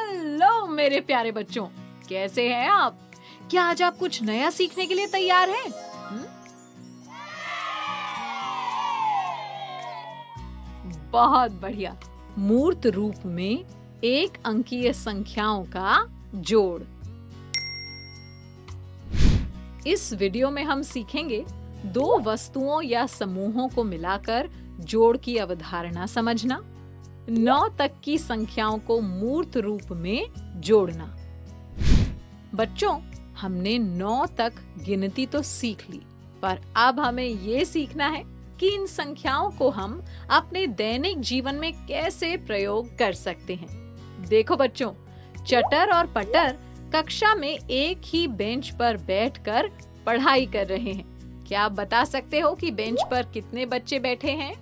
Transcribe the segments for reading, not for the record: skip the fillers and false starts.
Hello मेरे प्यारे बच्चों, कैसे हैं आप? क्या आज आप कुछ नया सीखने के लिए तैयार हैं? बहुत बढ़िया। मूर्त रूप में एक अंकीय संख्याओं का जोड़। इस वीडियो में हम सीखेंगे दो वस्तुओं या समूहों को मिलाकर जोड़ की अवधारणा समझना, 9 तक की संख्याओं को मूर्त रूप में जोड़ना। बच्चों, हमने 9 तक गिनती तो सीख ली, पर अब हमें ये सीखना है कि इन संख्याओं को हम अपने दैनिक जीवन में कैसे प्रयोग कर सकते हैं। देखो बच्चों, चटर और पटर कक्षा में एक ही बेंच पर बैठकर पढ़ाई कर रहे हैं। क्या आप बता सकते हो कि बेंच पर कितने बच्चे बैठे हैं?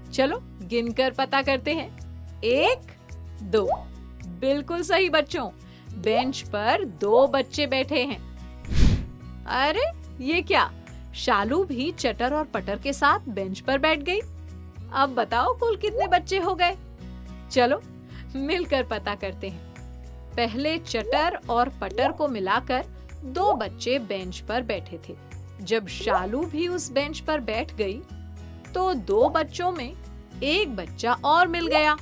चलो गिनकर पता करते हैं। 1, 2। बिल्कुल सही बच्चों, बेंच पर 2 बच्चे बैठे हैं। अरे ये क्या, शालू भी चटर और पटर के साथ बेंच पर बैठ गई। अब बताओ कुल कितने बच्चे हो गए? चलो मिलकर पता करते हैं। पहले चटर और पटर को मिलाकर 2 बच्चे बेंच पर बैठे थे। जब शालू भी उस बेंच पर बैठ गई तो 2 बच्चों में एक बच्चा और मिल गया,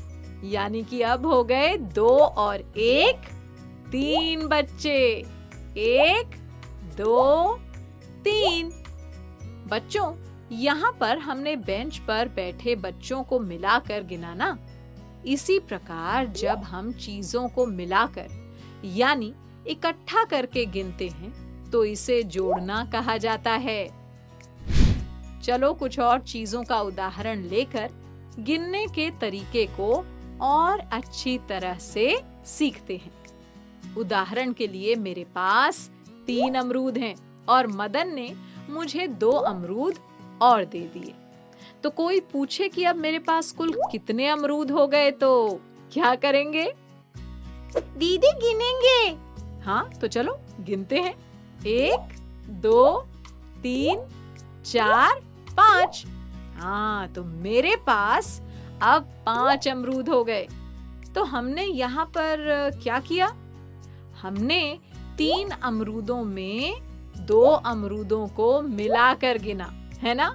यानी कि अब हो गए 2 और 1 3 बच्चे। 1, 2, 3। बच्चों, यहाँ पर हमने बेंच पर बैठे बच्चों को मिलाकर गिना ना। इसी प्रकार जब हम चीजों को मिलाकर यानी इकट्ठा करके गिनते हैं तो इसे जोड़ना कहा जाता है। चलो कुछ और चीजों का उदाहरण लेकर गिनने के तरीके को और अच्छी तरह से सीखते हैं। उदाहरण के लिए मेरे पास 3 अमरूद हैं और मदन ने मुझे 2 अमरूद और दे दिए। तो कोई पूछे कि अब मेरे पास कुल कितने अमरूद हो गए तो क्या करेंगे? दीदी गिनेंगे। हाँ तो चलो गिनते हैं। 1, 2, 3, 4, 5। हाँ तो मेरे पास अब 5 अमरूद हो गए। तो हमने यहाँ पर क्या किया? हमने 3 अमरूदों में 2 अमरूदों को मिलाकर गिना, है ना?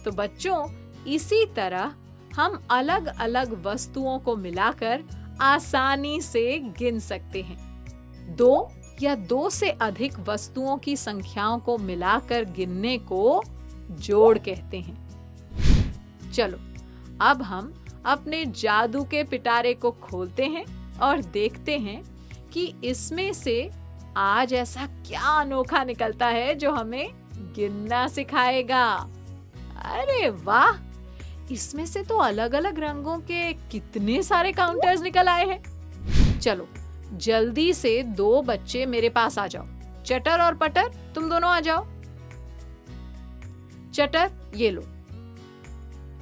तो बच्चों, इसी तरह हम अलग अलग वस्तुओं को मिलाकर आसानी से गिन सकते हैं। 2 या 2 से अधिक वस्तुओं की संख्याओं को मिलाकर गिनने को जोड़ कहते हैं। चलो अब हम अपने जादू के पिटारे को खोलते हैं और देखते हैं कि इसमें से आज ऐसा क्या अनोखा निकलता है जो हमें गिनना सिखाएगा। अरे वाह, इसमें से तो अलग अलग रंगों के कितने सारे काउंटर्स निकल आए हैं। चलो जल्दी से 2 बच्चे मेरे पास आ जाओ। चटर और पटर, तुम दोनों आ जाओ। चटर, ये लो,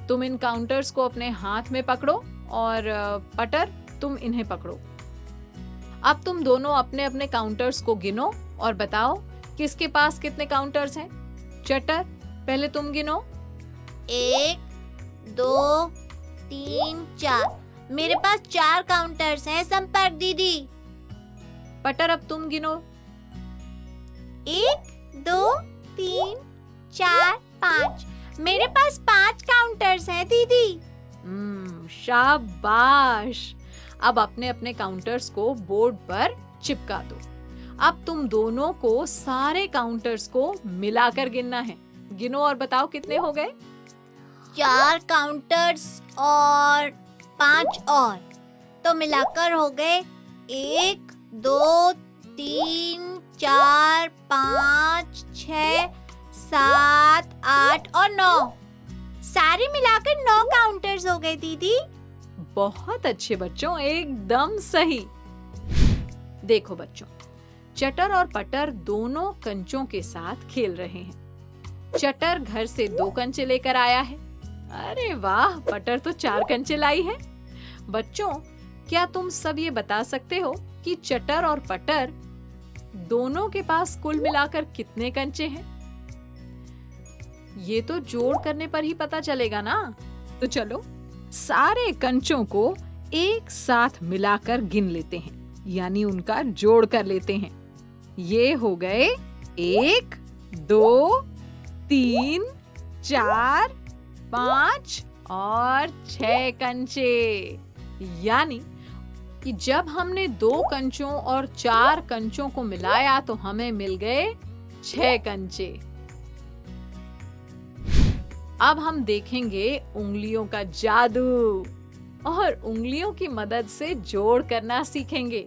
तुम इन काउंटर्स को अपने हाथ में पकड़ो और पटर तुम इन्हें पकड़ो। अब तुम दोनों अपने अपने काउंटर्स को गिनो और बताओ किसके पास कितने काउंटर्स हैं। चटर, पहले तुम गिनो। 1, 2, 3, 4। मेरे पास 4 काउंटर्स हैं संपर्क दीदी। पटर, अब तुम गिनो। 1, 2, 3, 4, 5। मेरे पास 5 काउंटर्स हैं दीदी। शाबाश। अब अपने अपने काउंटर्स को बोर्ड पर चिपका दो। अब तुम दोनों को सारे काउंटर्स को मिलाकर गिनना है। गिनो और बताओ कितने हो गए। 4 काउंटर्स और 5 और, तो मिलाकर हो गए 1, 2, 3, 4, 5, 6, 7, 8 और 9। सारे मिलाकर 9 काउंटर्स हो गए दीदी। बहुत अच्छे बच्चों, एकदम सही। देखो बच्चों, चटर और पटर दोनों कंचों के साथ खेल रहे हैं। चटर घर से 2 कंचे लेकर आया है। अरे वाह, पटर तो 4 कंचे लाई है। बच्चों, क्या तुम सब ये बता सकते हो कि चटर और पटर दोनों के पास कुल मिलाकर कितने कंचे हैं? ये तो जोड़ करने पर ही पता चलेगा ना। तो चलो सारे कंचों को एक साथ मिलाकर गिन लेते हैं, यानी उनका जोड़ कर लेते हैं। ये हो गए 1, 2, 3, 4, 5 और 6 कंचे। यानी कि जब हमने 2 कंचों और 4 कंचों को मिलाया तो हमें मिल गए 6 कंचे। अब हम देखेंगे उंगलियों का जादू और उंगलियों की मदद से जोड़ करना सीखेंगे।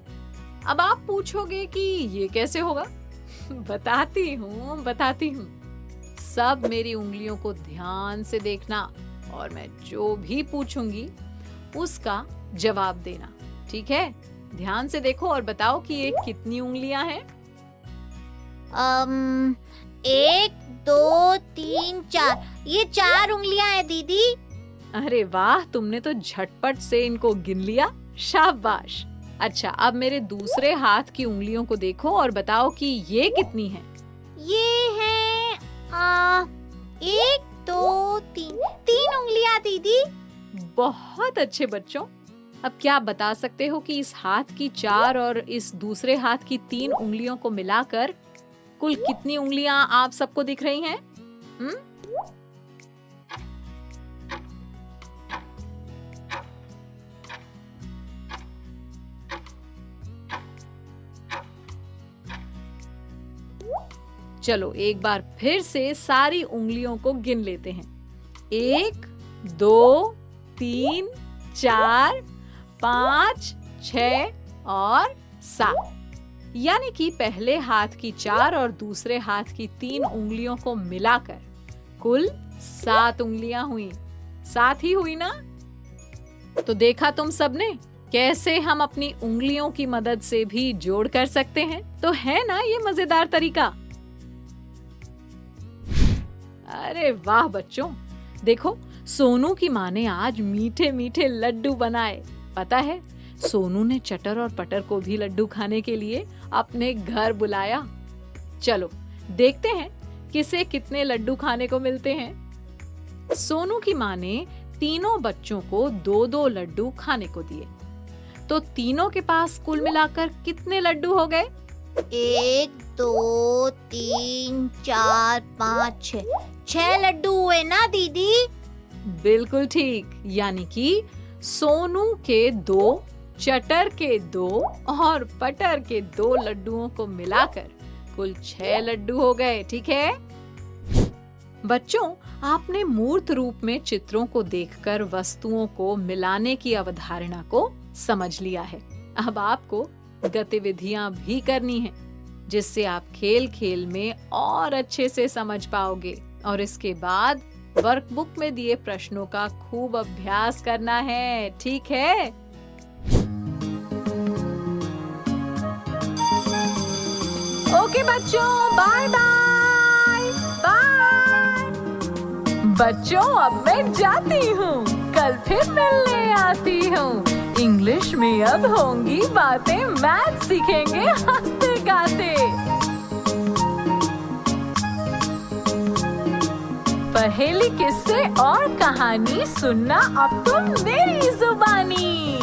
अब आप पूछोगे कि ये कैसे होगा? बताती हूँ। सब मेरी उंगलियों को ध्यान से देखना और मैं जो भी पूछूंगी उसका जवाब देना, ठीक है? ध्यान से देखो और बताओ कि ये कितनी उंगलियां हैं? 1, 2, 3, 4। ये 4 उंगलियां हैं दीदी। अरे वाह, तुमने तो झटपट से इनको गिन लिया, शाबाश। अच्छा, अब मेरे दूसरे हाथ की उंगलियों को देखो और बताओ कि ये कितनी हैं? ये है 1, 2, 3 उंगलियां दीदी। बहुत अच्छे बच्चों। अब क्या बता सकते हो कि इस हाथ की 4 और इस दूसरे हाथ की 3 उंगलियों को मिलाकर कुल कितनी उंगलियां आप सबको दिख रही हैं? चलो एक बार फिर से सारी उंगलियों को गिन लेते हैं। 1, 2, 3, 4, 5, 6 और 7। यानी कि पहले हाथ की 4 और दूसरे हाथ की 3 उंगलियों को मिलाकर कुल 7 उंगलियां हुई। 7 ही हुई ना? तो देखा तुम सबने कैसे हम अपनी उंगलियों की मदद से भी जोड़ कर सकते हैं। तो है ना ये मजेदार तरीका? अरे वाह बच्चों, देखो सोनू की माँ ने आज मीठे मीठे लड्डू बनाए। पता है, सोनू ने चटर और पटर को भी लड्डू खाने के लिए अपने घर बुलाया। चलो देखते हैं किसे कितने लड्डू खाने को मिलते हैं। सोनू की माँ ने तीनों बच्चों को 2-2 लड्डू खाने को दिए। तो तीनों के पास कुल मिलाकर कितने लड्डू हो गए? 1, 2, 3, 4, 5, 6 लड्डू हुए ना दीदी? बिल्कुल ठीक। यानी कि सोनू के 2, चटर के 2 और पटर के 2 लड्डुओं को मिलाकर कुल 6 लड्डू हो गए, ठीक है? बच्चों, आपने मूर्त रूप में चित्रों को देखकर वस्तुओं को मिलाने की अवधारणा को समझ लिया है। अब आपको गतिविधियां भी करनी है, जिससे आप खेल खेल में और अच्छे से समझ पाओगे। और इसके बाद वर्कबुक में दिए प्रश्नों का खूब अभ्यास करना है, ठीक है? ओके बच्चों, बाय बाय बाय। बच्चों, अब मैं जाती हूँ, कल फिर मिलने आती हूँ। इंग्लिश में अब होंगी बातें, मैथ सीखेंगे हंसते गाते। पहेली, किस्से और कहानी सुनना अब तुम मेरी जुबानी।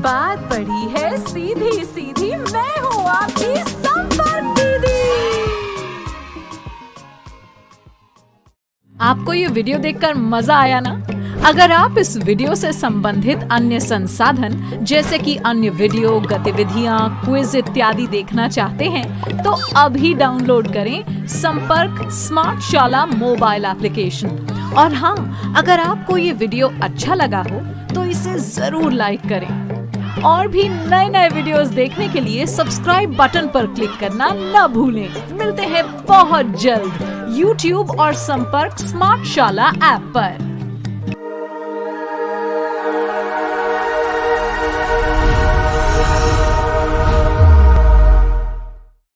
बात पड़ी है सीधी सीधी, मैं हूँ आपकी संपर्क दीदी। आपको ये वीडियो देखकर मजा आया ना? अगर आप इस वीडियो से संबंधित अन्य संसाधन जैसे कि अन्य वीडियो, गतिविधियां, क्विज इत्यादि देखना चाहते हैं तो अभी डाउनलोड करें संपर्क स्मार्ट शाला मोबाइल एप्लीकेशन। और हाँ, अगर आपको ये वीडियो अच्छा लगा हो तो इसे जरूर लाइक करें। और भी नए नए वीडियोस देखने के लिए सब्सक्राइब बटन पर क्लिक करना न भूलें। मिलते हैं बहुत जल्द YouTube और संपर्क स्मार्ट शाला ऐप पर।